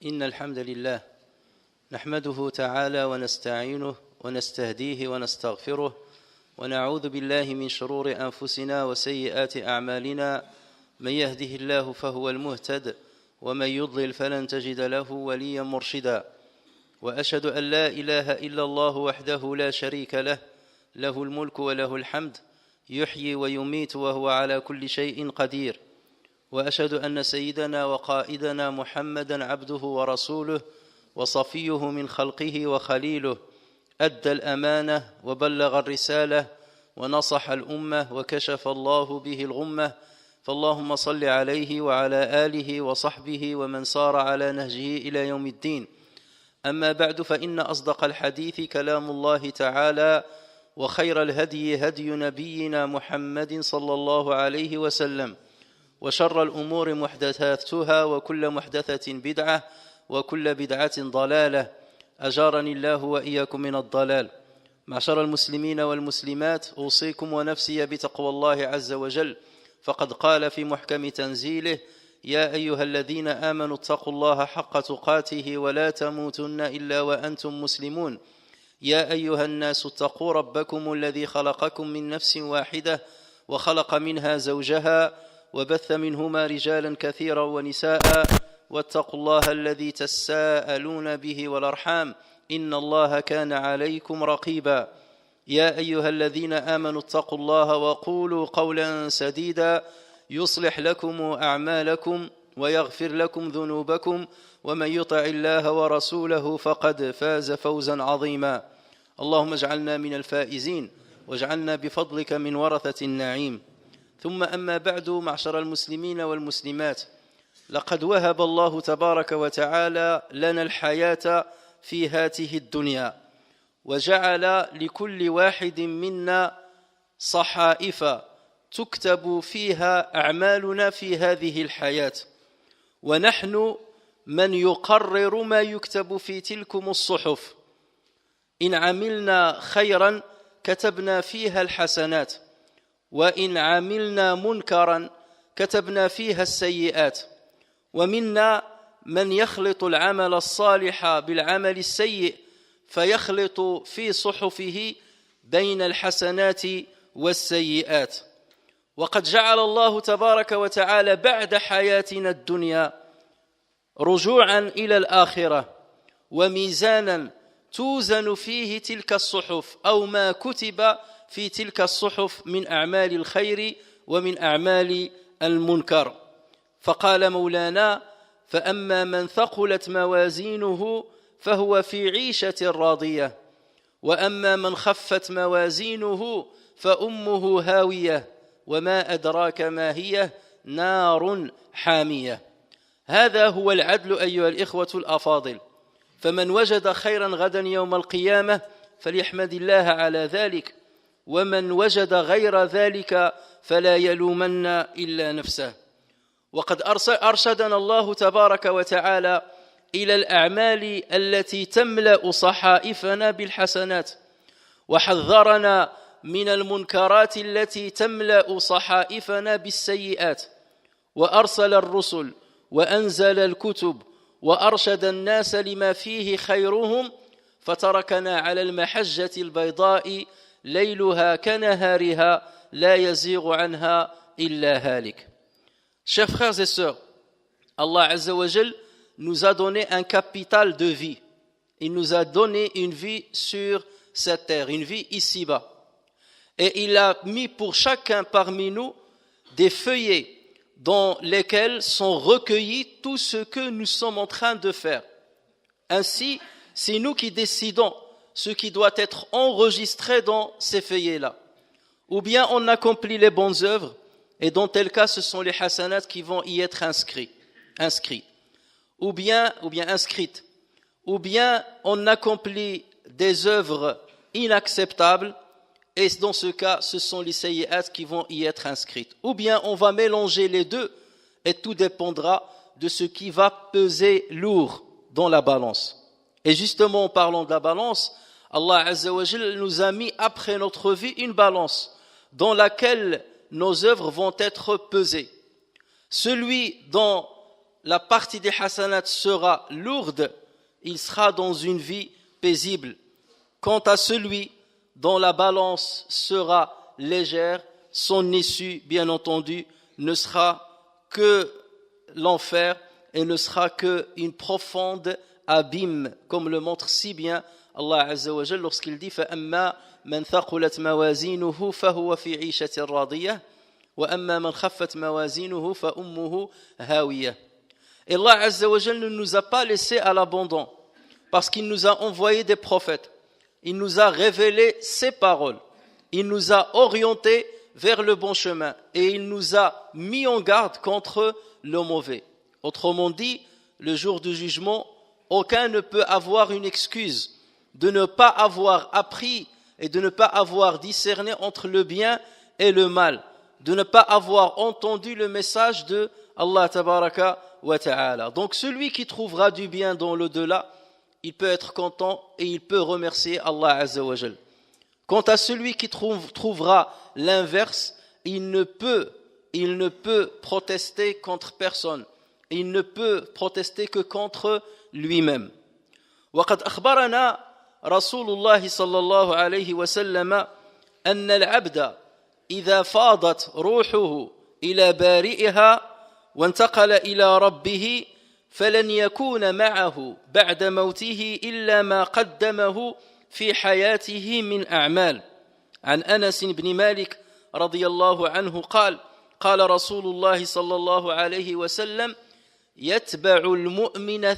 إن الحمد لله نحمده تعالى ونستعينه ونستهديه ونستغفره ونعوذ بالله من شرور أنفسنا وسيئات أعمالنا من يهده الله فهو المهتد ومن يضلل فلن تجد له وليا مرشدا وأشهد أن لا إله إلا الله وحده لا شريك له له الملك وله الحمد يحيي ويميت وهو على كل شيء قدير وأشهد أن سيدنا وقائدنا محمدا عبده ورسوله وصفيه من خلقه وخليله أدى الأمانة وبلغ الرسالة ونصح الأمة وكشف الله به الغمة فاللهم صل عليه وعلى آله وصحبه ومن سار على نهجه إلى يوم الدين أما بعد فإن أصدق الحديث كلام الله تعالى وخير الهدي هدي نبينا محمد صلى الله عليه وسلم وشر الأمور محدثاتها وكل محدثة بدعة وكل بدعة ضلالة أجارني الله وإياكم من الضلال. معشر المسلمين والمسلمات أوصيكم ونفسي بتقوى الله عز وجل فقد قال في محكم تنزيله يا أيها الذين آمنوا اتقوا الله حق تقاته ولا تموتن إلا وأنتم مسلمون يا أيها الناس اتقوا ربكم الذي خلقكم من نفس واحدة وخلق منها زوجها وبث منهما رجالا كثيرا ونساء واتقوا الله الذي تساءلون به والأرحام إن الله كان عليكم رقيبا يا أيها الذين آمنوا اتقوا الله وقولوا قولا سديدا يصلح لكم أعمالكم ويغفر لكم ذنوبكم ومن يطع الله ورسوله فقد فاز فوزا عظيما اللهم اجعلنا من الفائزين واجعلنا بفضلك من ورثة النعيم ثم أما بعد معشر المسلمين والمسلمات لقد وهب الله تبارك وتعالى لنا الحياة في هذه الدنيا وجعل لكل واحد منا صحائف تكتب فيها أعمالنا في هذه الحياة ونحن من يقرر ما يكتب في تلكم الصحف إن عملنا خيرا كتبنا فيها الحسنات وإن عملنا منكرا كتبنا فيها السيئات ومنا من يخلط العمل الصالح بالعمل السيء فيخلط في صحفه بين الحسنات والسيئات وقد جعل الله تبارك وتعالى بعد حياتنا الدنيا رجوعا إلى الآخرة وميزانا توزن فيه تلك الصحف أو ما كتب في تلك الصحف من أعمال الخير ومن أعمال المنكر فقال مولانا فأما من ثقلت موازينه فهو في عيشة راضية وأما من خفت موازينه فأمه هاوية وما أدراك ما هي نار حامية. هذا هو العدل أيها الإخوة الأفاضل فمن وجد خيرا غدا يوم القيامة فليحمد الله على ذلك ومن وجد غير ذلك فلا يلومن إلا نفسه. وقد أرشدنا الله تبارك وتعالى إلى الأعمال التي تملأ صحائفنا بالحسنات وحذرنا من المنكرات التي تملأ صحائفنا بالسيئات وأرسل الرسل وأنزل الكتب وأرشد الناس لما فيه خيرهم فتركنا على المحجة البيضاء ليلها كنهارها لا يزيغ عنها إلا هالك. Chers frères et sœurs, Allah Azza wa Jal nous a donné un capital de vie. Il nous a donné une vie sur cette terre, une vie ici-bas. Et il a mis pour chacun parmi nous des feuillets dans lesquels sont recueillis tout ce que nous sommes en train de faire. Ainsi, c'est nous qui décidons ce qui doit être enregistré dans ces feuillets-là. Ou bien on accomplit les bonnes œuvres, et dans tel cas, ce sont les hasanats qui vont y être inscrits. Ou bien inscrites. Ou bien on accomplit des œuvres inacceptables, et dans ce cas, ce sont les sayyi'at qui vont y être inscrites. Ou bien on va mélanger les deux, et tout dépendra de ce qui va peser lourd dans la balance. Et justement, en parlant de la balance, Allah Azza wa Jal nous a mis après notre vie une balance dans laquelle nos œuvres vont être pesées. Celui dont la partie des hasanats sera lourde, il sera dans une vie paisible. Quant à celui dont la balance sera légère, son issue, bien entendu, ne sera que l'enfer et ne sera qu'une profonde abîme, comme le montre si bien Allah Azza wa Jalla lorsqu'il dit فَأَمَّا مَنْ ثَقُلَتْ مَوَازِينُهُ فَهُوَ فِي عِيشَةٍ رَاضِيَةٍ وَأَمَّا مَنْ خَفَّتْ مَوَازِينُهُ فَأُمُّهُ هَاوِيَةٌ. Et Allah Azza wa Jalla ne nous a pas laissés à l'abandon parce qu'il nous a envoyé des prophètes. Il nous a révélé ses paroles. Il nous a orientés vers le bon chemin et il nous a mis en garde contre le mauvais. Autrement dit, le jour du jugement, aucun ne peut avoir une excuse de ne pas avoir appris et de ne pas avoir discerné entre le bien et le mal, de ne pas avoir entendu le message de Allah tabaraka wa ta'ala. Donc celui qui trouvera du bien dans l'au-delà, il peut être content et il peut remercier Allah Azza wa Jal. Quant à celui qui trouvera l'inverse, il ne peut protester contre personne. Il ne peut protester que contre lui-même. وقد أخبرنا رسول الله صلى الله عليه وسلم أن العبد إذا فاضت روحه إلى بارئها وانتقل إلى ربه فلن يكون معه بعد موته إلا ما قدمه في حياته من أعمال. عن أنس بن مالك رضي الله عنه قال قال رسول الله صلى الله عليه وسلم يتبع المؤمن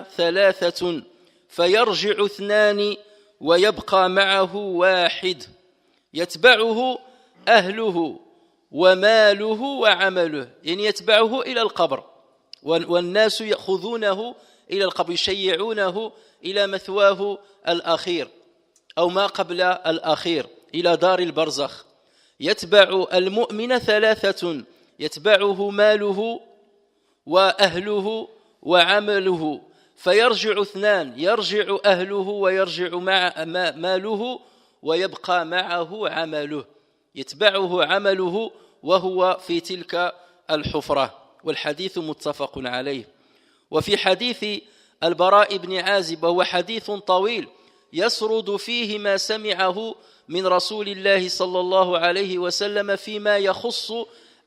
ثلاثة فيرجع اثنان ويبقى معه واحد يتبعه أهله وماله وعمله، يعني يتبعه إلى القبر والناس يأخذونه إلى القبر يشيعونه إلى مثواه الأخير أو ما قبل الأخير إلى دار البرزخ. يتبع المؤمن ثلاثة يتبعه ماله وأهله وعمله فيرجع اثنان يرجع أهله ويرجع ماله ويبقى معه عمله، يتبعه عمله وهو في تلك الحفرة. والحديث متفق عليه. وفي حديث البراء بن عازب وهو حديث طويل يسرد فيه ما سمعه من رسول الله صلى الله عليه وسلم فيما يخص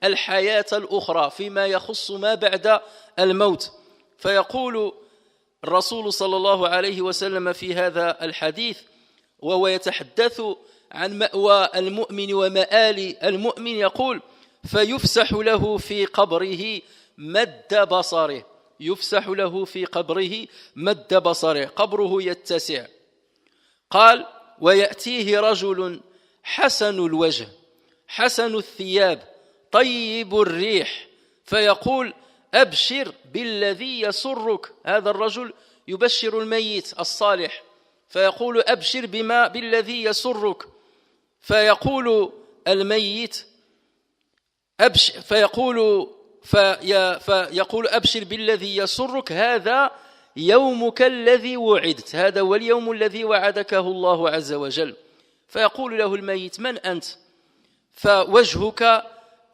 الحياة الأخرى، فيما يخص ما بعد الموت. فيقول الرسول صلى الله عليه وسلم في هذا الحديث وهو يتحدث عن مأوى المؤمن ومآل المؤمن، يقول فيفسح له في قبره مد بصره، يفسح له في قبره مد بصره، قبره يتسع. قال ويأتيه رجل حسن الوجه حسن الثياب طيب الريح فيقول أبشر بالذي يسرك. هذا الرجل يبشر الميت الصالح فيقول أبشر بالذي يسرك، فيقول الميت فيقول أبشر بالذي يسرك، هذا يومك الذي وعدت، هذا هو اليوم الذي وعدكه الله عز وجل. فيقول له الميت من أنت؟ فوجهك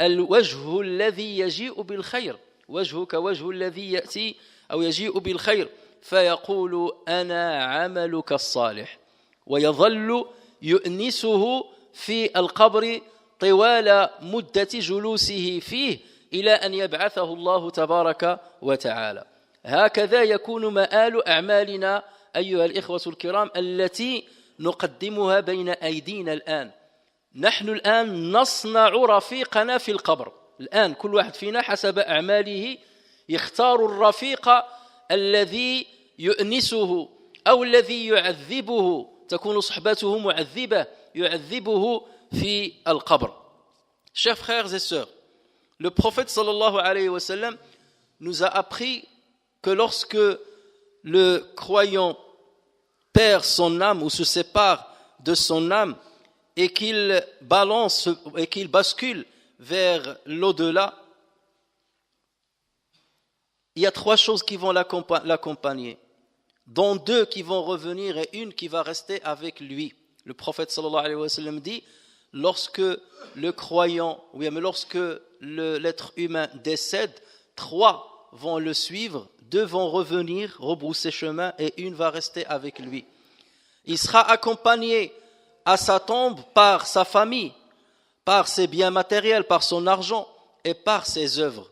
الوجه الذي يجيء بالخير، وجهك وجه الذي يأتي أو يجيء بالخير. فيقول أنا عملك الصالح، ويظل يؤنسه في القبر طوال مدة جلوسه فيه إلى أن يبعثه الله تبارك وتعالى. هكذا يكون مآل أعمالنا أيها الإخوة الكرام التي نقدمها بين أيدينا الآن. نحن الآن نصنع رفيقنا في القبر. الآن كل واحد فينا حسب أعماله يختار الرفيق الذي يؤنسه أو الذي يعذبه، تكون صحبته معذبة يعذبه في القبر. Chers frères et sœurs, le prophète sallallahu alayhi wa sallam nous a appris que lorsque le croyant perd son âme ou se sépare de son âme et qu'il balance et qu'il bascule vers l'au-delà, il y a trois choses qui vont l'accompagner, dont deux qui vont revenir et une qui va rester avec lui. Le prophète sallallahu alayhi wa sallam dit lorsque le croyant, oui, mais lorsque l'être humain décède, 3 vont le suivre, 2 vont revenir, rebrousser chemin, et 1 va rester avec lui. Il sera accompagné à sa tombe par sa famille, par ses biens matériels, par son argent et par ses œuvres.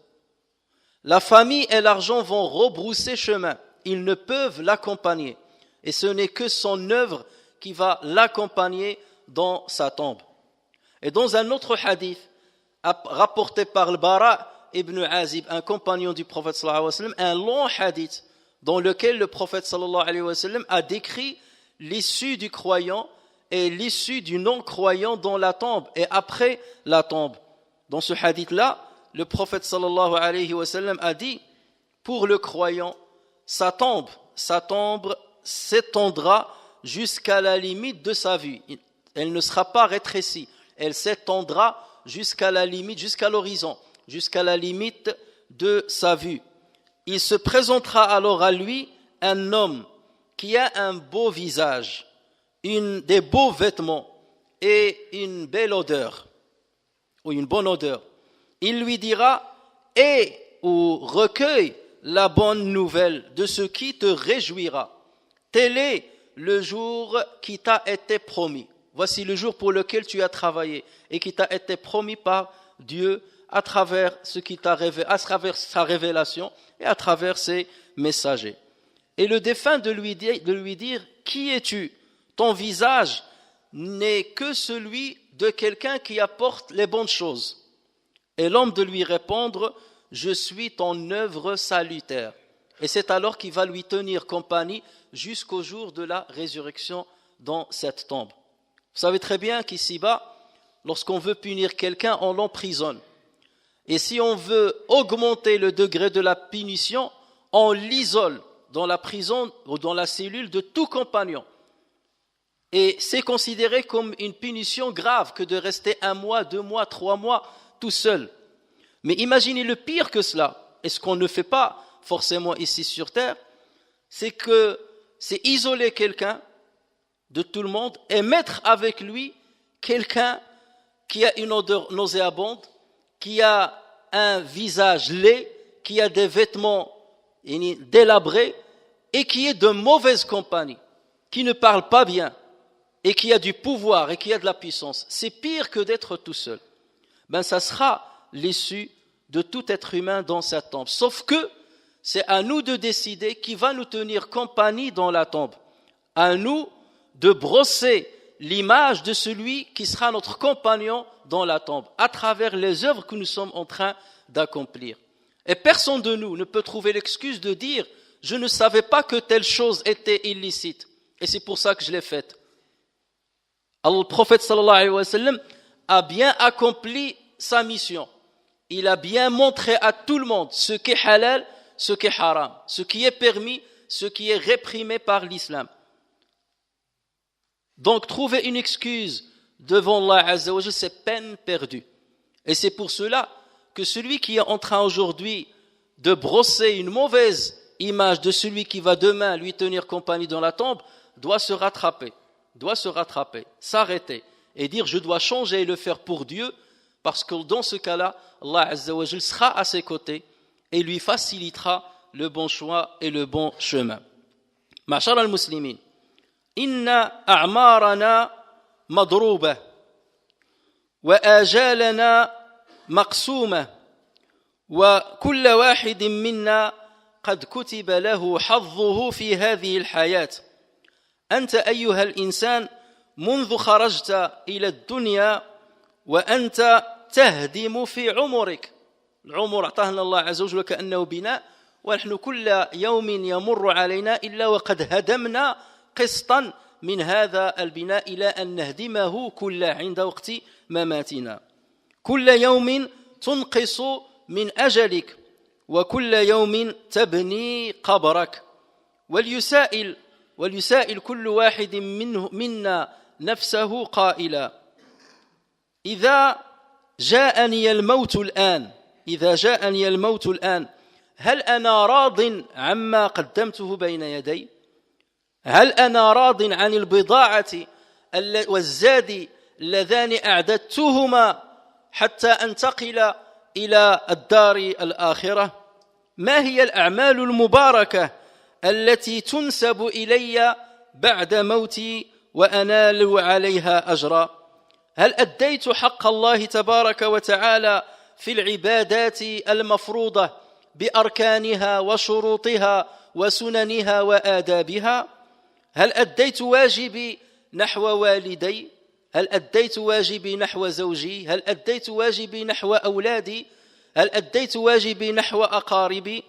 La famille et l'argent vont rebrousser chemin. Ils ne peuvent l'accompagner. Et ce n'est que son œuvre qui va l'accompagner dans sa tombe. Et dans un autre hadith, rapporté par le Bara ibn Azib, un compagnon du prophète sallallahu alayhi wa sallam, un long hadith dans lequel le prophète sallallahu alayhi wa sallam a décrit l'issue du croyant et l'issue du non-croyant dans la tombe et après la tombe. Dans ce hadith-là, le prophète sallallahu alayhi wa sallam a dit, pour le croyant, sa tombe s'étendra jusqu'à la limite de sa vue. Elle ne sera pas rétrécie, elle s'étendra jusqu'à la limite, jusqu'à l'horizon, jusqu'à la limite de sa vue. Il se présentera alors à lui un homme qui a un beau visage, des beaux vêtements et une belle odeur, ou une bonne odeur. Il lui dira, ou recueille la bonne nouvelle de ce qui te réjouira. Tel est le jour qui t'a été promis. Voici le jour pour lequel tu as travaillé et qui t'a été promis par Dieu à travers ce qui t'a révélé, à travers sa révélation et à travers ses messagers. Et le défunt de lui dire, qui es-tu? Ton visage n'est que celui de quelqu'un qui apporte les bonnes choses. Et l'homme de lui répondre, je suis ton œuvre salutaire. Et c'est alors qu'il va lui tenir compagnie jusqu'au jour de la résurrection dans cette tombe. Vous savez très bien qu'ici-bas, lorsqu'on veut punir quelqu'un, on l'emprisonne. Et si on veut augmenter le degré de la punition, on l'isole dans la prison ou dans la cellule de tout compagnon. Et c'est considéré comme une punition grave que de rester 1 mois, 2 mois, 3 mois tout seul. Mais imaginez le pire que cela, et ce qu'on ne fait pas forcément ici sur terre, c'est isoler quelqu'un de tout le monde et mettre avec lui quelqu'un qui a une odeur nauséabonde, qui a un visage laid, qui a des vêtements délabrés et qui est de mauvaise compagnie, qui ne parle pas bien et qui a du pouvoir et qui a de la puissance. C'est pire que d'être tout seul. Ça sera l'issue de tout être humain dans cette tombe. Sauf que c'est à nous de décider qui va nous tenir compagnie dans la tombe. À nous de brosser l'image de celui qui sera notre compagnon dans la tombe, à travers les œuvres que nous sommes en train d'accomplir. Et personne de nous ne peut trouver l'excuse de dire « je ne savais pas que telle chose était illicite, et c'est pour ça que je l'ai faite ». Alors le prophète sallallahu alayhi wa sallam a bien accompli sa mission. Il a bien montré à tout le monde ce qui est halal, ce qui est haram, ce qui est permis, ce qui est réprimé par l'islam. Donc trouver une excuse devant Allah Azza wa Jalla, c'est peine perdue. Et c'est pour cela que celui qui est en train aujourd'hui de brosser une mauvaise image de celui qui va demain lui tenir compagnie dans la tombe, doit se rattraper, s'arrêter et dire je dois changer et le faire pour Dieu, parce que dans ce cas-là, Allah Azza wa Jalla sera à ses côtés et lui facilitera le bon choix et le bon chemin. Ma'shar al-muslimin, inna a'marana madrouba wa ajalana maqsouma wa kulla wahidin minna قد كتب له حظه في هذه الحياة أنت أيها الإنسان منذ خرجت إلى الدنيا وأنت تهدم في عمرك. العمر أعطانا الله عز وجل كأنه بناء، ونحن كل يوم يمر علينا إلا وقد هدمنا قسطا من هذا البناء إلى أن نهدمه كله عند وقت مماتنا. كل يوم تنقص من أجلك وكل يوم تبني قبرك. وليسائل كل واحد منا نفسه قائلا إذا جاءني الموت الآن هل أنا راض عما قدمته بين يدي؟ هل أنا راض عن البضاعة والزاد اللذان أعددتهما حتى أنتقل إلى الدار الآخرة؟ ما هي الأعمال المباركة التي تنسب إلي بعد موتي وأنال عليها أجرا؟ هل أديت حق الله تبارك وتعالى في العبادات المفروضة بأركانها وشروطها وسننها وآدابها؟ هل أديت واجبي نحو والدي؟ هل أديت واجبي نحو زوجي؟ هل أديت واجبي نحو أولادي؟ هل أديت واجبي نحو أقاربي؟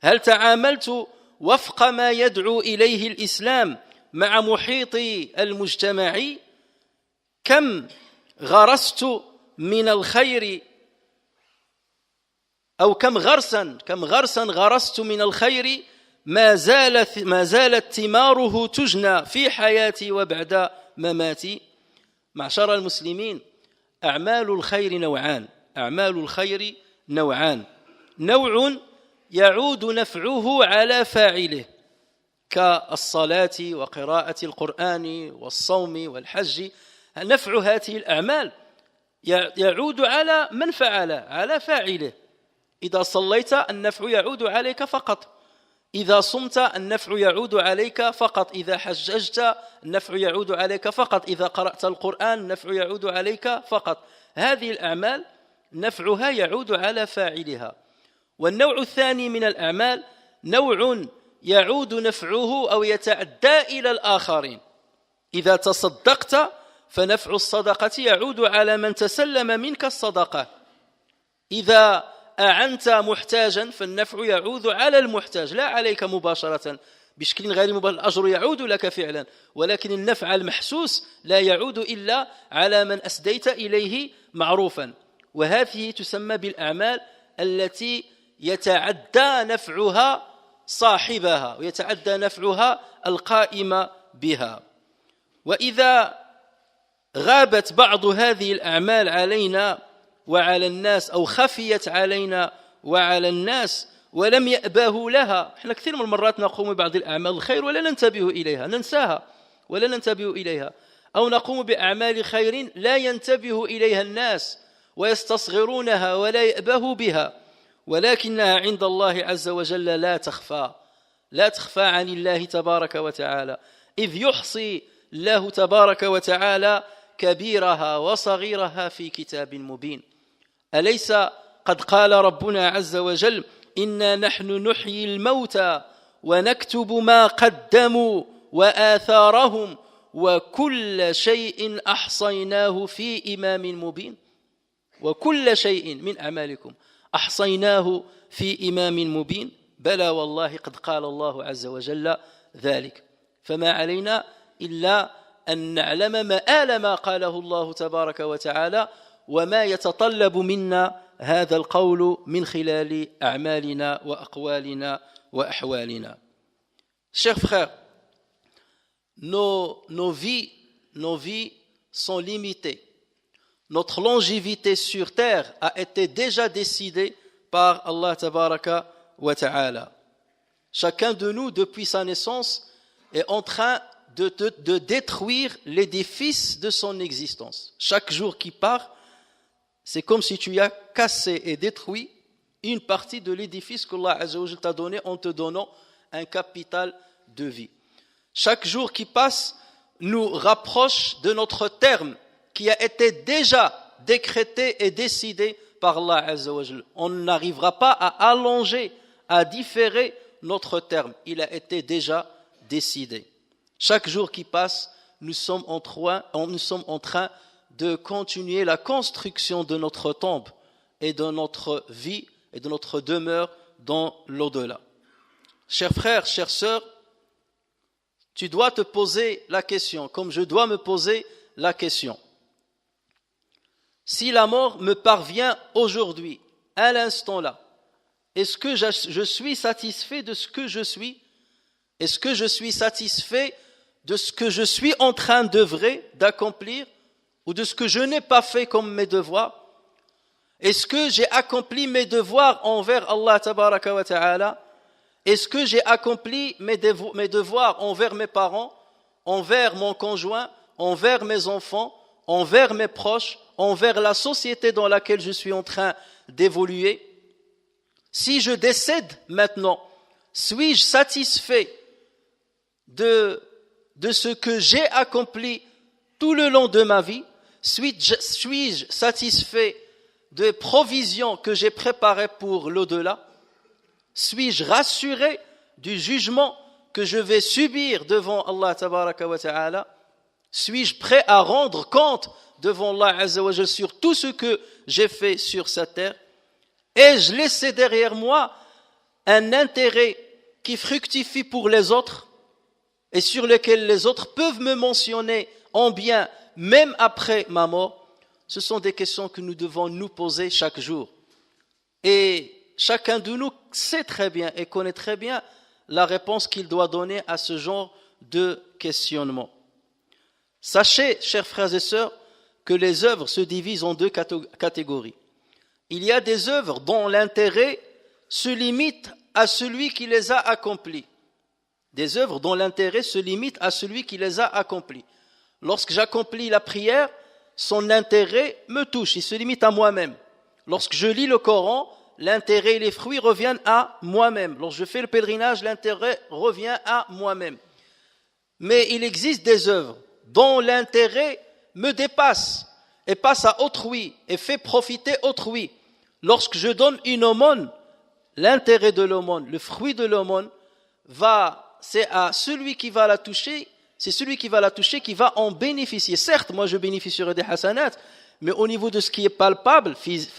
هل تعاملت وفق ما يدعو إليه الإسلام مع محيطي المجتمعي؟ كم غرست من الخير أو كم غرسا غرست من الخير ما زالت ثماره تجنى في حياتي وبعد مماتي؟ معشر المسلمين، أعمال الخير نوعان، نوع يعود نفعه على فاعله كالصلاة وقراءة القرآن والصوم والحج. نفع هذه الأعمال يعود على من فعل، على فاعله. إذا صليت النفع يعود عليك فقط، إذا صمت النفع يعود عليك فقط، إذا حججت النفع يعود عليك فقط، إذا قرأت القرآن النفع يعود عليك فقط. هذه الأعمال نفعها يعود على فاعلها. والنوع الثاني من الأعمال نوع يعود نفعه أو يتعدى إلى الآخرين. إذا تصدقت فنفع الصدقة يعود على من تسلم منك الصدقة. إذا أعنت محتاجا فالنفع يعود على المحتاج لا عليك مباشرة بشكل غير مباشر، الأجر يعود لك فعلا، ولكن النفع المحسوس لا يعود إلا على من أسديت إليه معروفا. وهذه تسمى بالأعمال التي يتعدى نفعها صاحبها ويتعدى نفعها القائم بها. وإذا غابت بعض هذه الأعمال علينا وعلى الناس أو خفيت علينا وعلى الناس ولم يأباه لها، احنا كثير من المرات نقوم ببعض الأعمال الخير ولا ننتبه إليها، ننساها ولا ننتبه إليها، أو نقوم بأعمال خير لا ينتبه إليها الناس ويستصغرونها ولا يأبه بها، ولكنها عند الله عز وجل لا تخفى عن الله تبارك وتعالى، إذ يحصي الله تبارك وتعالى كبيرها وصغيرها في كتاب مبين. أليس قد قال ربنا عز وجل: إنا نحن نحيي الموتى ونكتب ما قدموا وآثارهم وكل شيء أحصيناه في إمام مبين. وكل شيء من أعمالكم أحصيناه في إمام مبين. بلى والله قد قال الله عز وجل ذلك. فما علينا إلا أن نعلم مآل ما قاله الله تبارك وتعالى وما يتطلب منا هذا القول من خلال أعمالنا وأقوالنا وأحوالنا. Chers frères, nos vies sont limitées. Notre longévité sur terre a été déjà décidée par Allah tabaraka wa ta'ala. Chacun de nous, depuis sa naissance, est en train de détruire l'édifice de son existence. Chaque jour qui part, c'est comme si tu as cassé et détruit une partie de l'édifice qu'Allah Azza wa Jalla t'a donné en te donnant un capital de vie. Chaque jour qui passe nous rapproche de notre terme qui a été déjà décrété et décidé par Allah Azza wa Jalla. On n'arrivera pas à allonger, à différer notre terme. Il a été déjà décidé. Chaque jour qui passe, nous sommes en train de continuer la construction de notre tombe et de notre vie et de notre demeure dans l'au-delà. Chers frères, chères sœurs, tu dois te poser la question, comme je dois me poser la question. Si la mort me parvient aujourd'hui, à l'instant là, est-ce que je suis satisfait de ce que je suis? Est-ce que je suis satisfait de ce que je suis en train d'œuvrer, d'accomplir, ou de ce que je n'ai pas fait comme mes devoirs? Est-ce que j'ai accompli mes devoirs envers Allah tabaraka wa ta'ala? Est-ce que j'ai accompli mes devoirs envers mes parents, envers mon conjoint, envers mes enfants, envers mes proches, envers la société dans laquelle je suis en train d'évoluer. Si je décède maintenant, suis-je satisfait de ce que j'ai accompli tout le long de ma vie? Suis-je satisfait des provisions que j'ai préparées pour l'au-delà? Suis-je rassuré du jugement que je vais subir devant Allah tabaraka wa ta'ala? Suis-je prêt à rendre compte devant Allah azza wa jalla sur tout ce que j'ai fait sur sa terre? Ai-je laissé derrière moi un intérêt qui fructifie pour les autres et sur lequel les autres peuvent me mentionner en bien même après ma mort? Ce sont des questions que nous devons nous poser chaque jour. Et chacun de nous sait très bien et connaît très bien la réponse qu'il doit donner à ce genre de questionnement. Sachez, chers frères et sœurs, que les œuvres se divisent en deux catégories. Il y a des œuvres dont l'intérêt se limite à celui qui les a accomplies. Des œuvres dont l'intérêt se limite à celui qui les a accomplies. Lorsque j'accomplis la prière, son intérêt me touche, il se limite à moi-même. Lorsque je lis le Coran, l'intérêt et les fruits reviennent à moi-même. Lorsque je fais le pèlerinage, l'intérêt revient à moi-même. Mais il existe des œuvres dont l'intérêt me dépasse et passe à autrui et fait profiter autrui. Lorsque je donne une aumône, l'intérêt de l'aumône, le fruit de l'aumône, c'est à celui qui va la toucher, c'est celui qui va la toucher qui va en bénéficier. Certes, moi je bénéficierai des hasanats, mais au niveau de ce qui est palpable,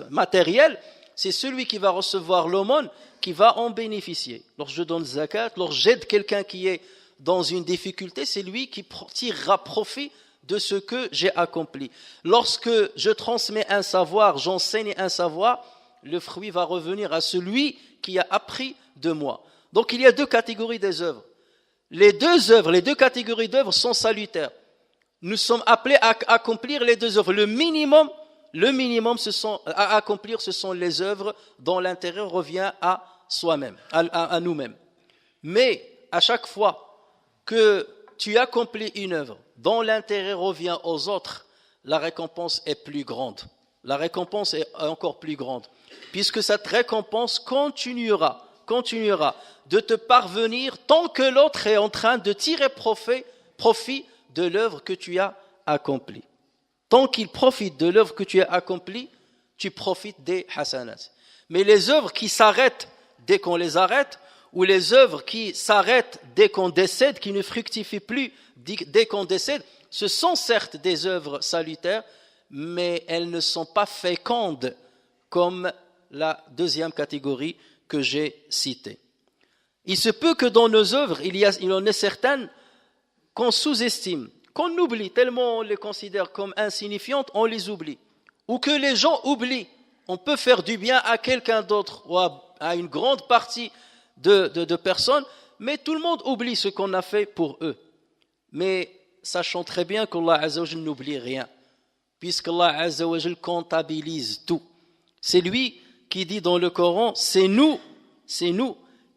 matériel, c'est celui qui va recevoir l'aumône qui va en bénéficier. Lorsque je donne zakat, lorsque j'aide quelqu'un qui est dans une difficulté, c'est lui qui tirera profit de ce que j'ai accompli. Lorsque je transmets un savoir, j'enseigne un savoir, le fruit va revenir à celui qui a appris de moi. Donc il y a deux catégories des œuvres. Les deux catégories d'œuvres sont salutaires. Nous sommes appelés à accomplir les deux œuvres. Le minimum à accomplir, ce sont les œuvres dont l'intérêt revient à soi-même, à nous-mêmes. Mais à chaque fois que tu accomplis une œuvre dont l'intérêt revient aux autres, la récompense est plus grande. La récompense est encore plus grande, puisque cette récompense continuera de te parvenir tant que l'autre est en train de tirer profit de l'œuvre que tu as accomplie. Tant qu'il profite de l'œuvre que tu as accomplie, tu profites des hasanats. Mais les œuvres qui s'arrêtent dès qu'on les arrête, ou les œuvres qui s'arrêtent dès qu'on décède, qui ne fructifient plus dès qu'on décède, ce sont certes des œuvres salutaires, mais elles ne sont pas fécondes comme la deuxième catégorie que j'ai citée. Il se peut que dans nos œuvres, il en est certaines qu'on sous-estime, qu'on oublie, tellement on les considère comme insignifiantes, on les oublie. Ou que les gens oublient. On peut faire du bien à quelqu'un d'autre ou à une grande partie de personnes, mais tout le monde oublie ce qu'on a fait pour eux. Mais sachons très bien qu'Allah Azza wa Jal n'oublie rien, puisqu'Allah Azza wa Jal comptabilise tout. C'est lui qui dit dans le Coran, c'est nous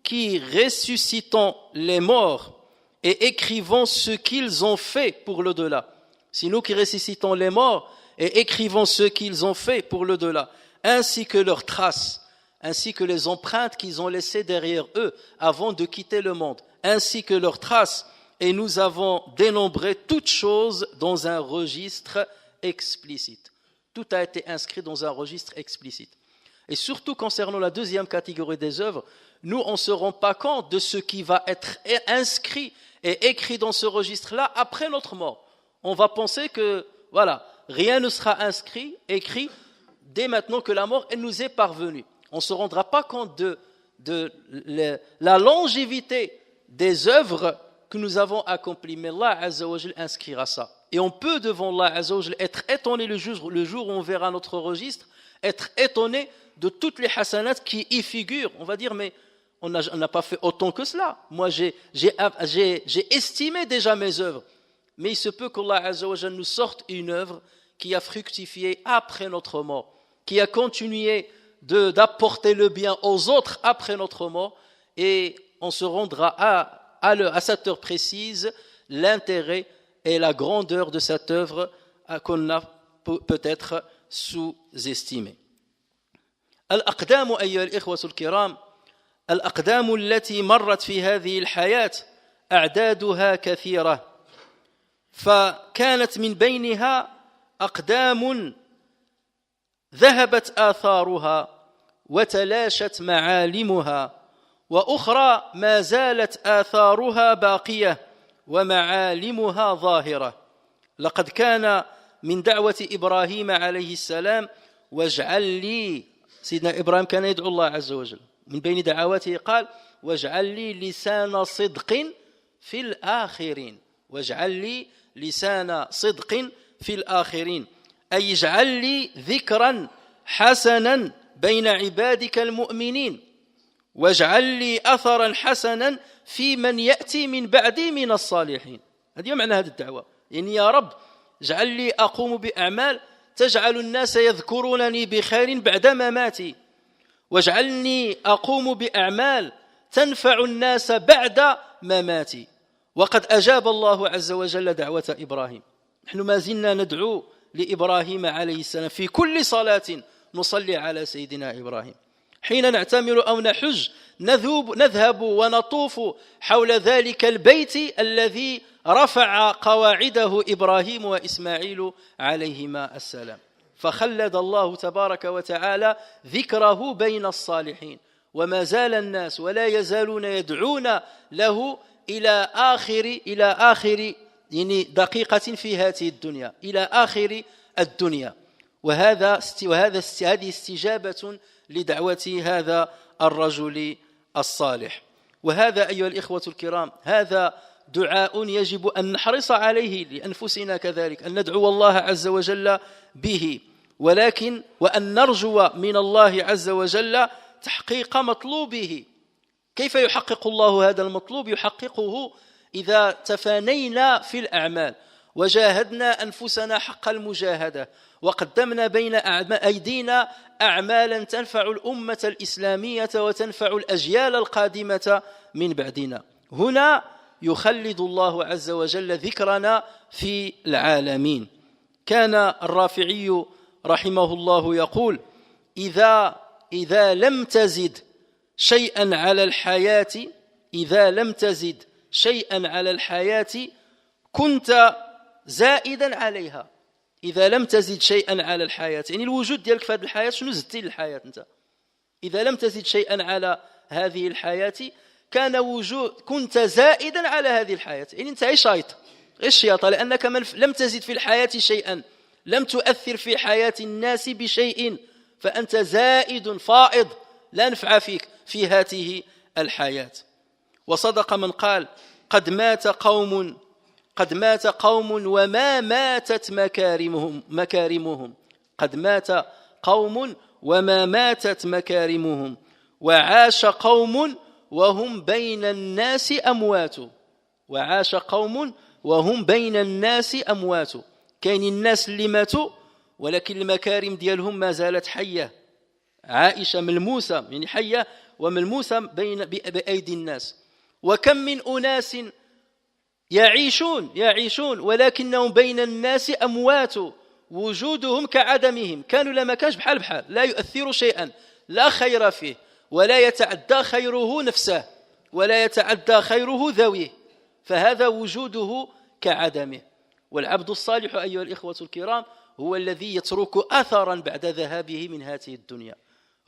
qui ressuscitons les morts et écrivons ce qu'ils ont fait pour l'au-delà. C'est nous qui ressuscitons les morts et écrivons ce qu'ils ont fait pour l'au-delà, ainsi que leurs traces, ainsi que les empreintes qu'ils ont laissées derrière eux avant de quitter le monde, ainsi que leurs traces. Et nous avons dénombré toutes choses dans un registre explicite. Tout a été inscrit dans un registre explicite. Et surtout concernant la deuxième catégorie des œuvres, nous on ne se rend pas compte de ce qui va être inscrit et écrit dans ce registre-là après notre mort. On va penser que, voilà, rien ne sera écrit dès maintenant que la mort elle nous est parvenue. On ne se rendra pas compte de la longévité des œuvres que nous avons accomplies. Mais Allah Azza wa Jal inscrira ça. Et on peut devant Allah Azza wa Jal être étonné le jour où on verra notre registre, être étonné de toutes les hasanats qui y figurent. On va dire, mais on n'a pas fait autant que cela. Moi, j'ai estimé déjà mes œuvres. Mais il se peut qu'Allah Azza wa Jal nous sorte une œuvre qui a fructifié après notre mort, qui a continué d'apporter le bien aux autres après notre mort, et on se rendra à cette heure précise l'intérêt et la grandeur de cette œuvre qu'on a peut-être sous-estimé. الأقدام أيها الإخوة الكرام، الأقدام التي مرت في هذه الحياة أعدادها كثيرة، فكانت من بينها أقدام ذهبت آثارها وتلاشت معالمها، وأخرى ما زالت آثارها باقية ومعالمها ظاهرة. لقد كان من دعوة إبراهيم عليه السلام واجعل لي، سيدنا إبراهيم كان يدعو الله عز وجل، من بين دعواته قال واجعل لي لسان صدق في الآخرين، واجعل لي لسان صدق في الآخرين، أي اجعل لي ذكرا حسنا بين عبادك المؤمنين، واجعل لي أثرا حسنا في من يأتي من بعدي من الصالحين. هذه معنى هذه الدعوة، يعني يا رب اجعل لي أقوم بأعمال تجعل الناس يذكرونني بخير بعد مماتي، واجعلني أقوم بأعمال تنفع الناس بعد مماتي. وقد أجاب الله عز وجل دعوة إبراهيم. نحن ما زلنا ندعو لإبراهيم عليه السلام في كل صلاة نصلي على سيدنا إبراهيم. حين نعتمر أو نحج نذهب ونطوف حول ذلك البيت الذي رفع قواعده إبراهيم وإسماعيل عليهما السلام، فخلد الله تبارك وتعالى ذكره بين الصالحين، وما زال الناس ولا يزالون يدعون له إلى آخر يعني دقيقة في هذه الدنيا، إلى آخر الدنيا. هذه استجابة لدعوة هذا الرجل الصالح. وهذا أيها الإخوة الكرام، هذا دعاء يجب أن نحرص عليه لأنفسنا كذلك، أن ندعو الله عز وجل به، ولكن وأن نرجو من الله عز وجل تحقيق مطلوبه. كيف يحقق الله هذا المطلوب؟ يحققه إذا تفانينا في الأعمال وجاهدنا أنفسنا حق المجاهدة، وقدمنا بين أيدينا أعمالا تنفع الأمة الإسلامية وتنفع الأجيال القادمة من بعدنا. هنا يخلد الله عز وجل ذكرنا في العالمين. كان الرافعي رحمه الله يقول إذا لم تزد شيئا على الحياة كنت زائدا عليها. إذا لم تزد شيئا على الحياة، يعني الوجود ديالك في هذه الحياة، شنو زدتي للحياة أنت؟ إذا لم تزد شيئا على هذه الحياة كنت زائدا على هذه الحياة، يعني أنت غير شيطة، لأنك لم تزد في الحياة شيئا، لم تؤثر في حياة الناس بشيء، فأنت زائد فائض لا نفع فيك في هذه الحياة. وصدق من قال قد مات قوم وما ماتت مكارمهم قد مات قوم وما ماتت مكارمهم، وعاش قوم وهم بين الناس أموات. كاين الناس اللي ماتوا ولكن المكارم ديالهم ما زالت حية. عائشة ملموسة، يعني حية وملموسة بأيدي الناس. وكم من أناس يعيشون ولكنهم بين الناس أموات، وجودهم كعدمهم، كانوا لما كانش بحال لا يؤثر شيئا، لا خير فيه، ولا يتعدى خيره نفسه، ولا يتعدى خيره ذويه، فهذا وجوده كعدمه. والعبد الصالح أيها الإخوة الكرام هو الذي يترك أثرا بعد ذهابه من هذه الدنيا،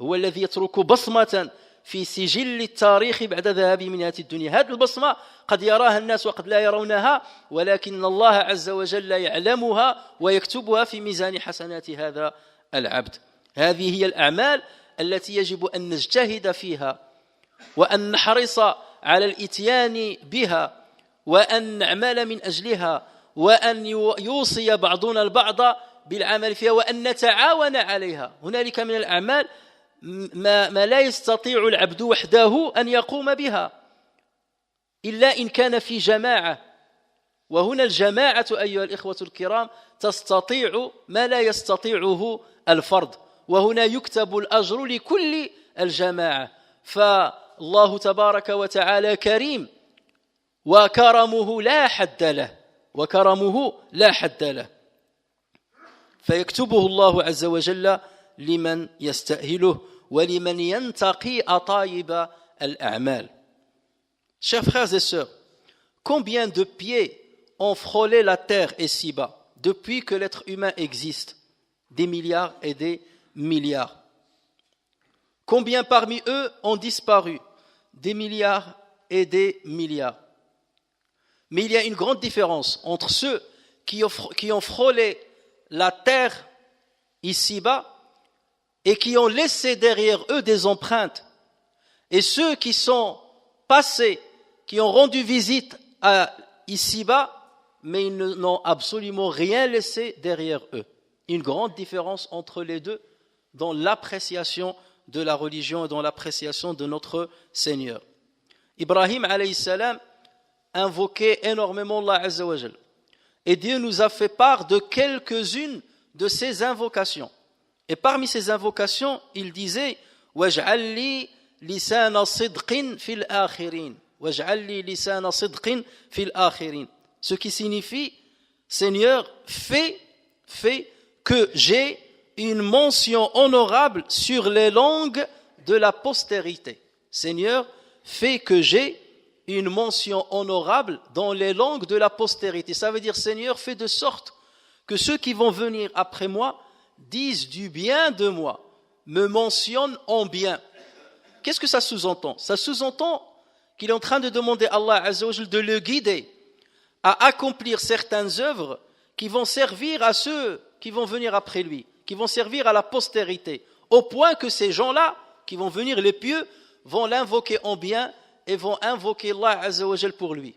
هو الذي يترك بصمة في سجل التاريخ بعد ذهابه من هذه الدنيا. هذه البصمة قد يراها الناس وقد لا يرونها، ولكن الله عز وجل يعلمها ويكتبها في ميزان حسنات هذا العبد. هذه هي الأعمال التي يجب أن نجتهد فيها، وأن نحرص على الإتيان بها، وأن نعمل من أجلها، وأن يوصي بعضنا البعض بالعمل فيها، وأن نتعاون عليها. هنالك من الأعمال ما لا يستطيع العبد وحده أن يقوم بها إلا إن كان في جماعة، وهنا الجماعة أيها الإخوة الكرام تستطيع ما لا يستطيعه الفرد، وهنا يكتب الأجر لكل الجماعة. فالله تبارك وتعالى كريم، وكرمه لا حد له. فيكتبه الله عز وجل لمن يستأهله ولمن ينتقي أطايب الأعمال. Chers frères et sœurs, combien de pieds ont frôlé la terre ici-bas depuis que l'être humain existe? Des milliards et des milliards. Combien parmi eux ont disparu? Des milliards et des milliards. Mais il y a une grande différence entre ceux qui ont frôlé la terre ici-bas et qui ont laissé derrière eux des empreintes, et ceux qui sont passés, qui ont rendu visite à ici-bas, mais ils n'ont absolument rien laissé derrière eux. Une grande différence entre les deux dans l'appréciation de la religion et dans l'appréciation de notre Seigneur. Ibrahim alayhi salam invoquait énormément Allah Azza wa Jal. Et Dieu nous a fait part de quelques-unes de ces invocations. Et parmi ces invocations, il disait « Waj'al li lisana sidqin fil akhirin » Waj'al li lisana sidqin fil akhirin. Ce qui signifie « Seigneur, fais que j'ai une mention honorable sur les langues de la postérité. » Seigneur, fais que j'ai une mention honorable dans les langues de la postérité. Ça veut dire, Seigneur, fais de sorte que ceux qui vont venir après moi disent du bien de moi, me mentionnent en bien. Qu'est-ce que ça sous-entend? Ça sous-entend qu'il est en train de demander à Allah Azza wa Jal de le guider à accomplir certaines œuvres qui vont servir à ceux qui vont venir après lui, qui vont servir à la postérité, au point que ces gens-là, qui vont venir les pieux, vont l'invoquer en bien et vont invoquer Allah Azza wa Jal pour lui.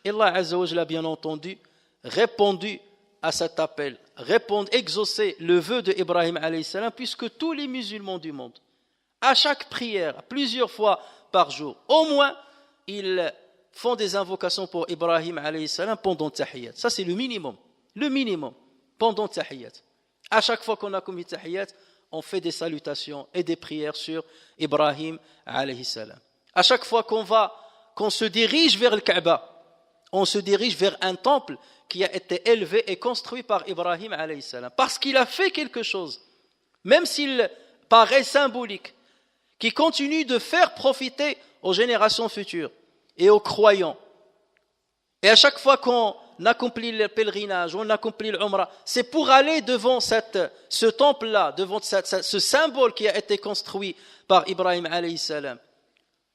Et Allah Azza wa Jal a bien entendu répondu à cet appel, exaucer le vœu de Ibrahim alayhi salam, puisque tous les musulmans du monde, à chaque prière, plusieurs fois par jour, au moins, ils font des invocations pour Ibrahim alayhi salam pendant Tahiyyat. Ça, c'est le minimum, pendant Tahiyyat. À chaque fois qu'on a commis Tahiyyat, on fait des salutations et des prières sur Ibrahim alayhi salam. À chaque fois qu'on se dirige vers le Kaaba, on se dirige vers un temple qui a été élevé et construit par Ibrahim alayhi salam, parce qu'il a fait quelque chose, même s'il paraît symbolique, qui continue de faire profiter aux générations futures et aux croyants. Et à chaque fois qu'on accomplit le pèlerinage, on accomplit l'Umrah, c'est pour aller devant ce temple-là, devant ce symbole qui a été construit par Ibrahim alayhi salam.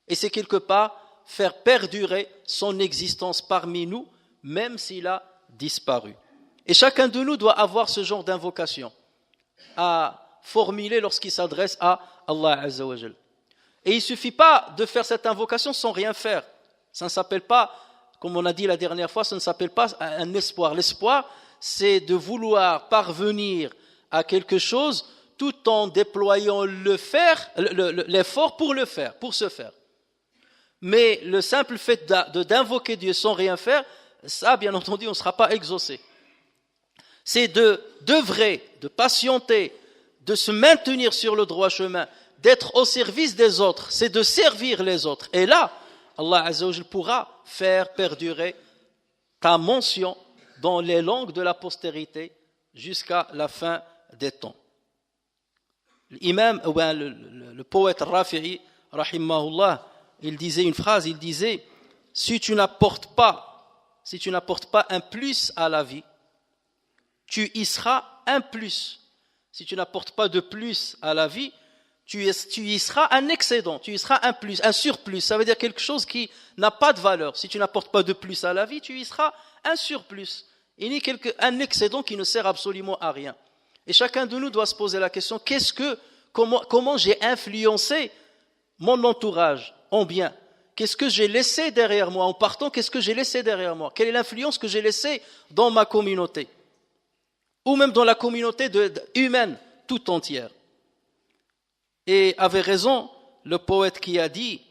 Et c'est quelque part faire perdurer son existence parmi nous, même s'il a disparu. Et chacun de nous doit avoir ce genre d'invocation à formuler lorsqu'il s'adresse à Allah Azza wa Jal. Et il ne suffit pas de faire cette invocation sans rien faire. Ça ne s'appelle pas, comme on a dit la dernière fois, ça ne s'appelle pas un espoir. L'espoir, c'est de vouloir parvenir à quelque chose tout en déployant l'effort pour se faire. Mais le simple fait d'invoquer Dieu sans rien faire, ça, bien entendu, on ne sera pas exaucé. C'est d'œuvrer, de patienter, de se maintenir sur le droit chemin, d'être au service des autres, c'est de servir les autres. Et là, Allah Azza wa Jal pourra faire perdurer ta mention dans les langues de la postérité jusqu'à la fin des temps. L'imam, le poète Rafi'i, rahimahullah, il disait une phrase, il disait « Si tu n'apportes pas un plus à la vie, tu y seras un plus. Si tu n'apportes pas de plus à la vie, tu y seras un excédent, tu y seras un plus, un surplus. Ça veut dire quelque chose qui n'a pas de valeur. Si tu n'apportes pas de plus à la vie, tu y seras un surplus. Il y a un excédent qui ne sert absolument à rien. Et chacun de nous doit se poser la question, comment j'ai influencé mon entourage en bien? Qu'est-ce que j'ai laissé derrière moi? En partant, qu'est-ce que j'ai laissé derrière moi? Quelle est l'influence que j'ai laissée dans ma communauté? Ou même dans la communauté humaine tout entière. Et avait raison le poète qui a dit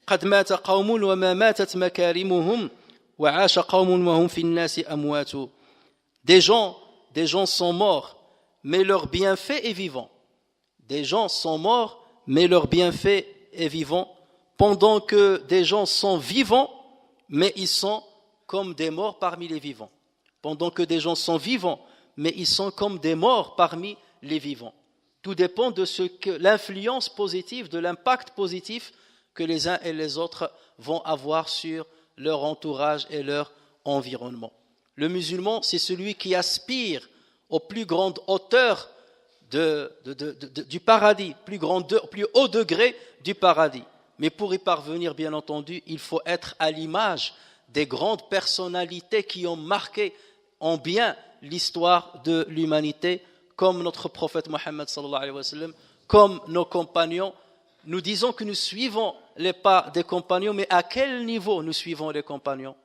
قد مات قوم وما ماتت مكارمهم وعاش قوم وهم في الناس أموات. Des gens sont morts, mais leur bienfait est vivant. Des gens sont morts, mais leur bienfait est vivant, pendant que des gens sont vivants, mais ils sont comme des morts parmi les vivants. Pendant que des gens sont vivants, mais ils sont comme des morts parmi les vivants. Tout dépend de l'influence positive, de l'impact positif que les uns et les autres vont avoir sur leur entourage et leur environnement. Le musulman, c'est celui qui aspire aux plus grandes hauteurs du paradis, plus haut degré du paradis. Mais pour y parvenir, bien entendu, il faut être à l'image des grandes personnalités qui ont marqué en bien l'histoire de l'humanité, comme notre prophète Mohammed sallallahu alayhi wa sallam, comme nos compagnons. Nous disons que nous suivons les pas des compagnons, mais à quel niveau nous suivons les compagnons?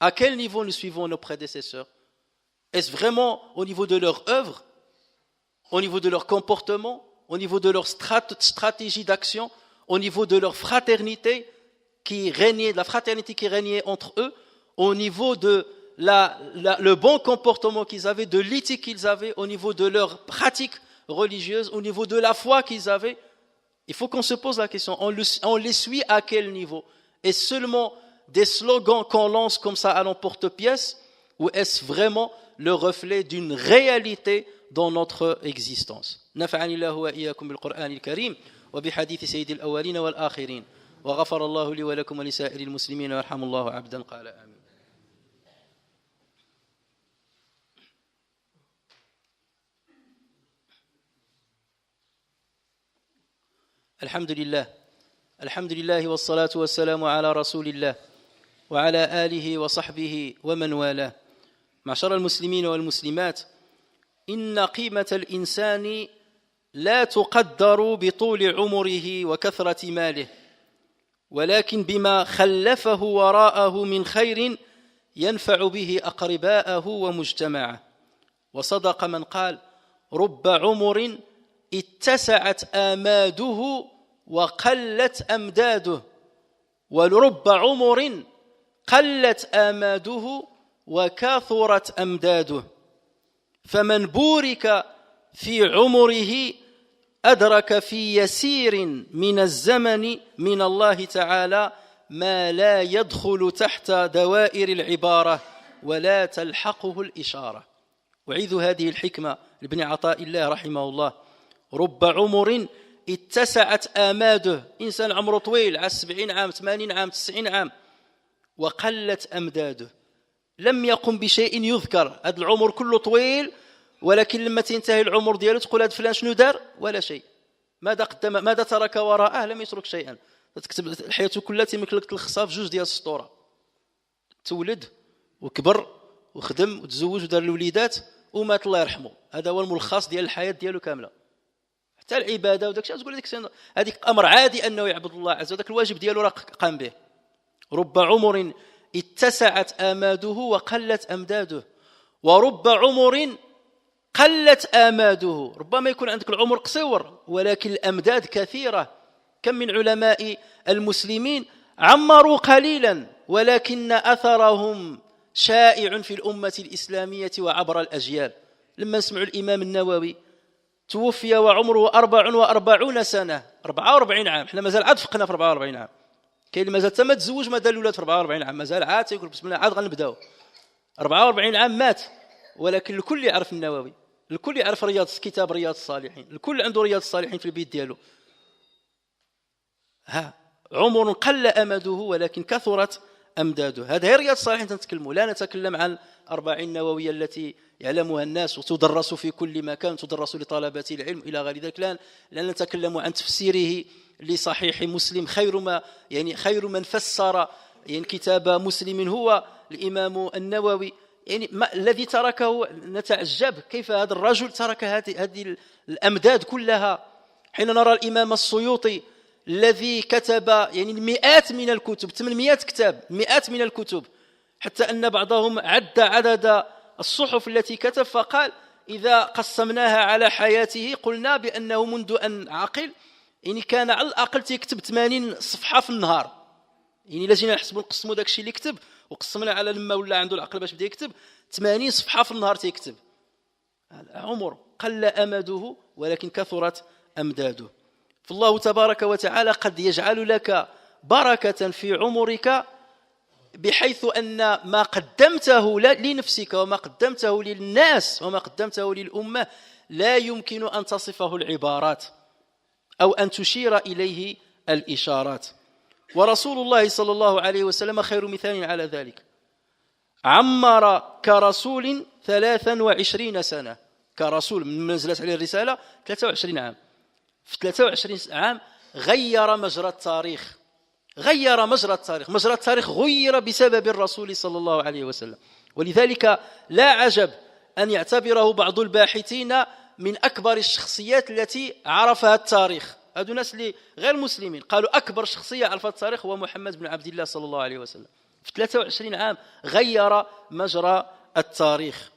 À quel niveau nous suivons nos prédécesseurs? Est-ce vraiment au niveau de leur œuvre, au niveau de leur comportement, au niveau de leur stratégie d'action, au niveau de leur fraternité de la fraternité qui régnait entre eux, au niveau de le bon comportement qu'ils avaient, de l'éthique qu'ils avaient, au niveau de leur pratique religieuse, au niveau de la foi qu'ils avaient? Il faut qu'on se pose la question, on les suit à quel niveau? Est-ce seulement des slogans qu'on lance comme ça à l'emporte-pièce, ou est-ce vraiment le reflet d'une réalité dans notre existence? نفعني الله وإياكم بالقرآن الكريم وبحديث سيد الأولين والآخرين وغفر الله لي ولكم ولسائر المسلمين ويرحم الله عبدا قال آمين. الحمد لله والصلاة والسلام على رسول الله وعلى آله وصحبه ومن والاه. معشر المسلمين والمسلمات، إن قيمة الإنسان لا تقدر بطول عمره وكثرة ماله، ولكن بما خلفه وراءه من خير ينفع به أقرباءه ومجتمعه. وصدق من قال: رب عمر اتسعت آماده وقلت أمداده، ولرب عمر قلت آماده وكثرت أمداده. فمن بورك في عمره أدرك في يسير من الزمن من الله تعالى ما لا يدخل تحت دوائر العبارة ولا تلحقه الإشارة. أعيذ هذه الحكمة لابن عطاء الله رحمه الله: رب عمر اتسعت آماده، إنسان عمره طويل، على 70 عام 80 عام 90 عام، وقلت أمداده، لم يقم بشيء يذكر. هذا العمر كله طويل، ولكن لما تنتهي العمر ديالو تقول هذا فلان شنو دار؟ ولا شيء. ماذا قدم؟ ماذا ترك وراءه؟ لم يترك شيئا. تكتب حياته كلها تيمكن لك تلخصها في جوج ديال السطوره: تولد وكبر وخدم وتزوج ودار الوليدات ومات الله يرحمه. هذا هو الملخص ديال الحياه ديالو كامله. حتى العباده وداك الشيء تقول هذيك امر عادي انه يعبد الله عز وجل، ذاك الواجب ديالو راه قام به. رب عمر اتسعت آماده وقلت أمداده، ورب عمر قلت آماده. ربما يكون عندك العمر قصير ولكن الأمداد كثيرة. كم من علماء المسلمين عمروا قليلا ولكن أثرهم شائع في الأمة الإسلامية وعبر الأجيال. لما نسمع الإمام النووي توفي وعمره 44 سنة، 44 عام، احنا مازال عاد فقنا في 44 عام. كاين اللي مازال ما تزوج ما دار الولاد في 44 عام، مازال عاد تيقول بسم الله عاد غنبداو. 44 عام مات، ولكن الكل يعرف النووي، الكل يعرف كتاب رياض الصالحين، الكل عنده رياض الصالحين في البيت ديالو. عمر قل أمده ولكن كثرت أمداده. هذا هي رياض الصالحين تنتكلموا، لا نتكلم عن 40 نووية التي يعلمها الناس وتدرس في كل مكان، تدرس لطلبة العلم إلى غير ذلك. لا نتكلم عن تفسيره لصحيح مسلم. خير من فسر كتاب مسلم هو الإمام النووي. الذي تركه نتعجب كيف هذا الرجل ترك هذه الأمداد كلها. حين نرى الإمام السيوطي الذي كتب مئات من الكتب، 800 كتاب، مئات من الكتب، حتى أن بعضهم عد عدد الصحف التي كتب فقال: إذا قسمناها على حياته قلنا بأنه منذ أن عقل كان على الأقل يكتب 80 صفحة في النهار. إلا جينا نحسبوا نقسموا داك الشيء اللي كتب وقسمنا على لما ولا عنده العقل باش بدا يكتب، 80 صفحة في النهار تيكتب. عمر قل أمده ولكن كثرت أمداده. فالله تبارك وتعالى قد يجعل لك بركة في عمرك بحيث أن ما قدمته لنفسك وما قدمته للناس وما قدمته للأمة لا يمكن أن تصفه العبارات أو أن تشير إليه الإشارات. ورسول الله صلى الله عليه وسلم خير مثال على ذلك. عمر كرسول 23 سنة، كرسول من نزلت عليه الرسالة 23 عام. في 23 عام غير مجرى التاريخ، مجرى التاريخ غير بسبب الرسول صلى الله عليه وسلم. ولذلك لا عجب أن يعتبره بعض الباحثين من أكبر الشخصيات التي عرفها التاريخ. هذو ناس اللي غير مسلمين قالوا أكبر شخصية عرفت التاريخ هو محمد بن عبد الله صلى الله عليه وسلم. في 23 عام غير مجرى التاريخ،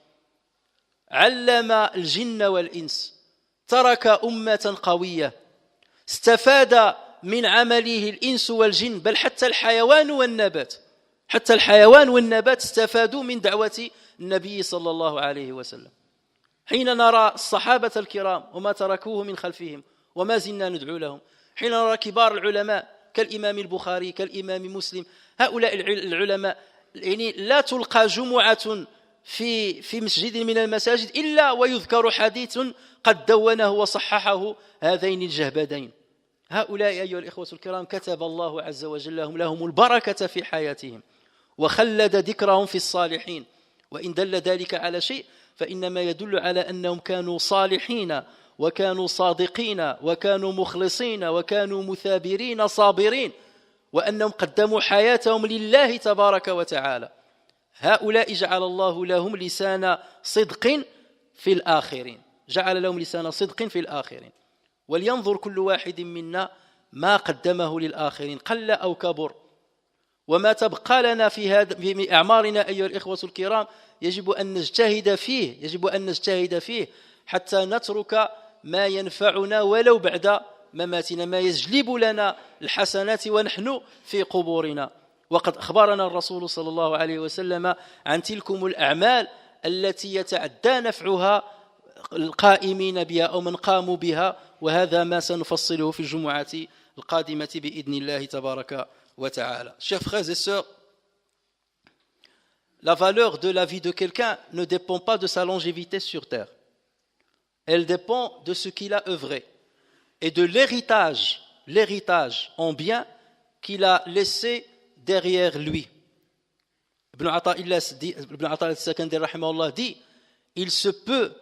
علم الجن والإنس، ترك أمة قوية، استفاد من عمله الإنس والجن، بل حتى الحيوان والنبات استفادوا من دعوة النبي صلى الله عليه وسلم. حين نرى الصحابة الكرام وما تركوه من خلفهم وما زلنا ندعو لهم، حين نرى كبار العلماء كالإمام البخاري كالإمام مسلم، هؤلاء العلماء يعني لا تلقى جمعة في مسجد من المساجد إلا ويذكر حديث قد دونه وصححه هذين الجهبذين. هؤلاء أيها الإخوة الكرام كتب الله عز وجل لهم البركة في حياتهم وخلد ذكرهم في الصالحين. وإن دل ذلك على شيء فإنما يدل على أنهم كانوا صالحين وكانوا صادقين وكانوا مخلصين وكانوا مثابرين صابرين، وأنهم قدموا حياتهم لله تبارك وتعالى. هؤلاء جعل الله لهم لسان صدق في الآخرين، ولينظر كل واحد منا ما قدمه للآخرين قل أو كبر. وما تبقى لنا في أعمارنا أيها الإخوة الكرام يجب أن نجتهد فيه حتى نترك ما ينفعنا ولو بعد مماتنا، ما يجلب لنا الحسنات ونحن في قبورنا. وقد أخبرنا الرسول صلى الله عليه وسلم عن تلكم الأعمال التي يتعدى نفعها القائمين بها أو من قاموا بها، وهذا ما سنفصله في الجمعة القادمة بإذن الله تبارك وتعالى. Chers frères et sœurs, la valeur de la vie de quelqu'un ne dépend pas de sa longévité sur terre. Elle dépend de ce qu'il a œuvré et de l'héritage en bien qu'il a laissé derrière lui. Ibn Ata al-Sakandari rahimahullah dit: il se peut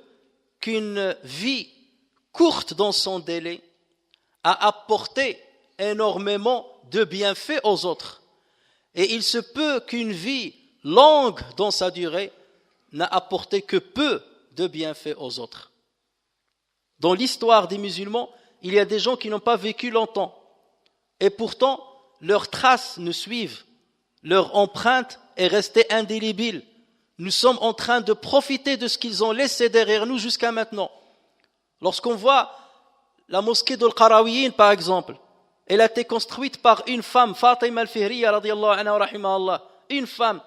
qu'une vie courte dans son délai a apporté énormément de bienfaits aux autres, et il se peut qu'une vie longue dans sa durée n'a apporté que peu de bienfaits aux autres. Dans l'histoire des musulmans, il y a des gens qui n'ont pas vécu longtemps, et pourtant leurs traces nous suivent, leur empreinte est restée indélébile. Nous sommes en train de profiter de ce qu'ils ont laissé derrière nous jusqu'à maintenant. Lorsqu'on voit la mosquée d'Al-Qarawiyyin par exemple, elle a été construite par une femme, Fatima al-Fihriya radiyallahu anha wa rahimahullah, une femme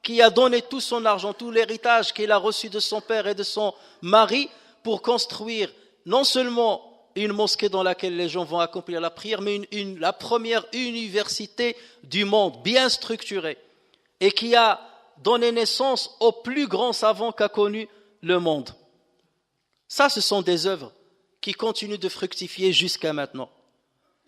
qui a donné tout son argent, tout l'héritage qu'elle a reçu de son père et de son mari pour construire non seulement une mosquée dans laquelle les gens vont accomplir la prière, mais la première université du monde, bien structurée, et qui a donné naissance aux plus grands savants qu'a connu le monde. Ça, ce sont des œuvres qui continuent de fructifier jusqu'à maintenant.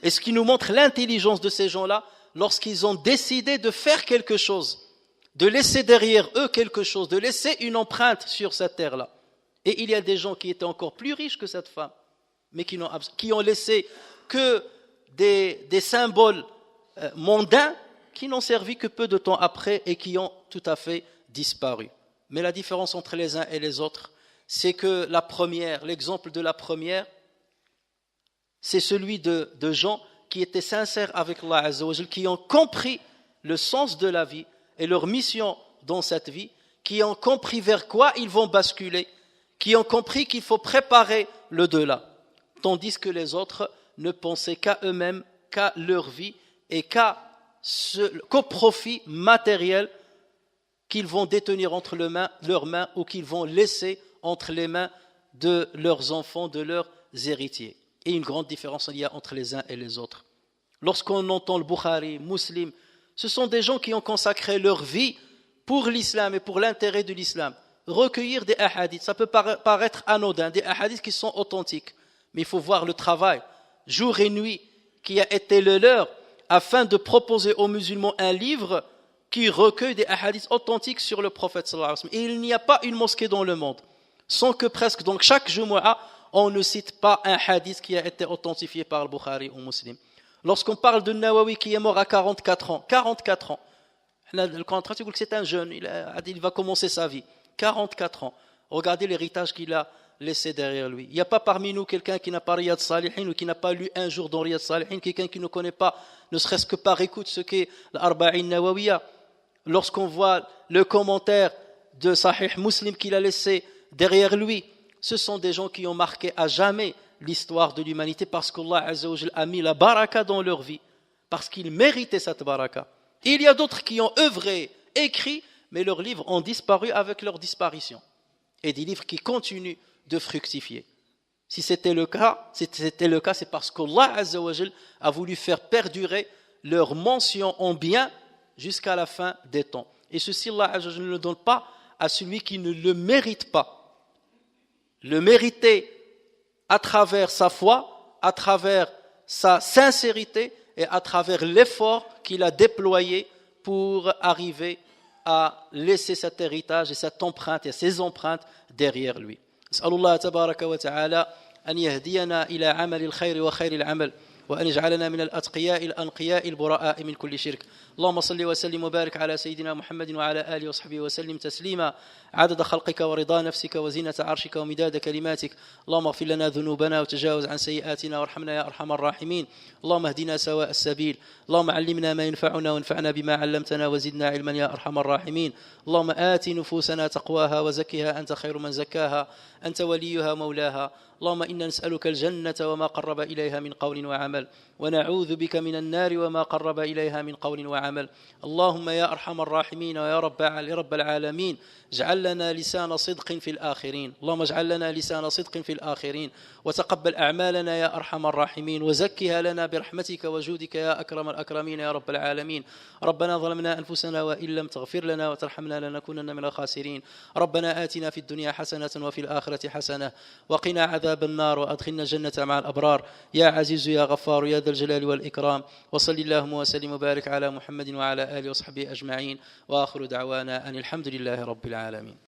Et ce qui nous montre l'intelligence de ces gens-là, lorsqu'ils ont décidé de faire quelque chose, de laisser derrière eux quelque chose, de laisser une empreinte sur cette terre-là. Et il y a des gens qui étaient encore plus riches que cette femme, mais qui ont laissé que des symboles mondains qui n'ont servi que peu de temps après et qui ont tout à fait disparu. Mais la différence entre les uns et les autres, c'est que l'exemple de la première, c'est celui de gens qui étaient sincères avec Allah Azza wa Jal, qui ont compris le sens de la vie et leur mission dans cette vie, qui ont compris vers quoi ils vont basculer, qui ont compris qu'il faut préparer le delà. Tandis que les autres ne pensaient qu'à eux-mêmes, qu'à leur vie et qu'au profit matériel qu'ils vont détenir entre leurs mains ou qu'ils vont laisser entre les mains de leurs enfants, de leurs héritiers. Et une grande différence il y a entre les uns et les autres. Lorsqu'on entend le Bukhari, Muslim, Ce sont des gens qui ont consacré leur vie pour l'islam et pour l'intérêt de l'islam. Recueillir des hadiths, ça peut paraître anodin, des hadiths qui sont authentiques. Mais il faut voir le travail, jour et nuit, qui a été le leur, afin de proposer aux musulmans un livre qui recueille des hadiths authentiques sur le prophète sallallahu alayhi wa sallam. Et il n'y a pas une mosquée dans le monde, sans que presque, donc chaque Jumu'ah, on ne cite pas un hadith qui a été authentifié par le Bukhari ou Muslim. Lorsqu'on parle de Nawawi qui est mort à 44 ans, le contrat, c'est que c'est un jeune, il va commencer sa vie. 44 ans. Regardez l'héritage qu'il a laissé derrière lui. Il n'y a pas parmi nous quelqu'un qui n'a pas Riyad Salihin ou qui n'a pas lu un jour dans Riyad Salihin, quelqu'un qui ne connaît pas, ne serait-ce que par écoute, ce qu'est l'Arba'in Nawawiya. Lorsqu'on voit le commentaire de Sahih Muslim qu'il a laissé derrière lui, ce sont des gens qui ont marqué à jamais l'histoire de l'humanité parce qu'Allah Azza wa Jal a mis la baraka dans leur vie, parce qu'ils méritaient cette baraka. Et il y a d'autres qui ont œuvré, écrit, mais leurs livres ont disparu avec leur disparition. Et des livres qui continuent de fructifier. Si c'était le cas, c'est parce qu'Allah Azza wa Jal a voulu faire perdurer leur mention en bien jusqu'à la fin des temps. Et ceci, Allah Azza wa Jal ne le donne pas à celui qui ne le mérite pas. Le mériter à travers sa foi, à travers sa sincérité et à travers l'effort qu'il a déployé pour arriver à laisser cet héritage et cette empreinte et ces empreintes derrière lui. نسأل الله تبارك وتعالى أن يهدينا إلى عمل الخير وخير العمل وأن يجعلنا من الأتقياء الأنقياء البراء من كل شرك. اللهم صل وسلم وبارك على سيدنا محمد وعلى آله وصحبه وسلم تسليما عدد خلقك ورضا نفسك وزينة عرشك ومداد كلماتك. اللهم اغفر لنا ذنوبنا وتجاوز عن سيئاتنا وارحمنا يا أرحم الراحمين. اللهم اهدنا سواء السبيل. اللهم علمنا ما ينفعنا وانفعنا بما علمتنا وزدنا علما يا أرحم الراحمين. اللهم آت نفوسنا تقواها وزكها أنت خير من زكاها أنت وليها مولاها. اللهم إنا نسألك الجنة وما قرب إليها من قول وعمل ونعوذ بك من النار وما قرب إليها من قول وعمل. اللهم يا أرحم الراحمين ويا رب العالمين اجعل لنا لسان صدق في الآخرين. اللهم اجعل لنا لسان صدق في الآخرين وتقبل أعمالنا يا أرحم الراحمين وزكها لنا برحمتك وجودك يا أكرم الأكرمين يا رب العالمين. ربنا ظلمنا أنفسنا وإن لم تغفر لنا وترحمنا لنكونن من الخاسرين. ربنا آتنا في الدنيا حسنة وفي الآخرة حسنة وقنا عذاب النار وأدخلنا الجنة مع الأبرار يا عزيز يا غفار يا ذا الجلال والإكرام. وصل اللهم وسلم وبارك على محمد وعلى آله وصحبه أجمعين وآخر دعوانا أن الحمد لله رب العالمين.